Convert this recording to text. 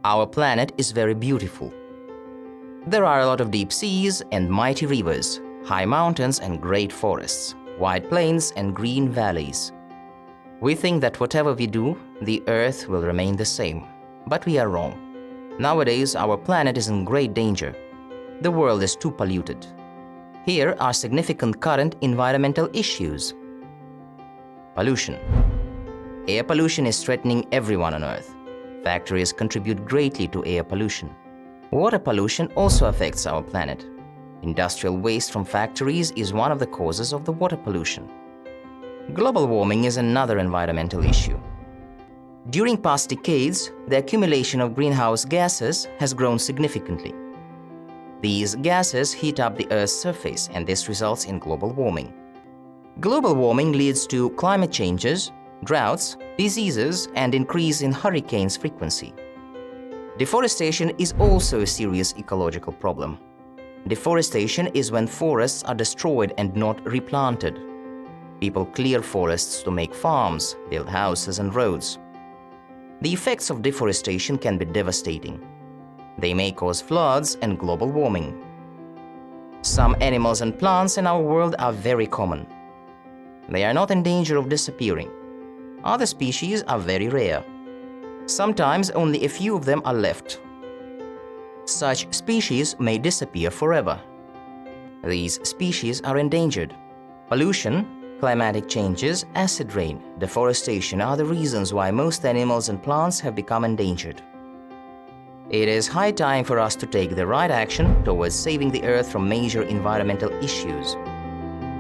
Our planet is very beautiful. There are a lot of deep seas and mighty rivers, high mountains and great forests, wide plains and green valleys. We think that whatever we do, the Earth will remain the same. But we are wrong. Nowadays, our planet is in great danger. The world is too polluted. Here are significant current environmental issues. Pollution. Air pollution is threatening everyone on Earth. Factories contribute greatly to air pollution. Water pollution also affects our planet. Industrial waste from factories is one of the causes of the water pollution. Global warming is another environmental issue. During past decades, the accumulation of greenhouse gases has grown significantly. These gases heat up the Earth's surface, and this results in global warming. Global warming leads to climate changes, droughts, diseases, and increase in hurricanes frequency. Deforestation is also a serious ecological problem. Deforestation is when forests are destroyed and not replanted. People clear forests to make farms, build houses and roads. The effects of deforestation can be devastating. They may cause floods and global warming. Some animals and plants in our world are very common. They are not in danger of disappearing. Other species are very rare. Sometimes only a few of them are left. Such species may disappear forever. These species are endangered. Pollution, climatic changes, acid rain, deforestation are the reasons why most animals and plants have become endangered. It is high time for us to take the right action towards saving the Earth from major environmental issues.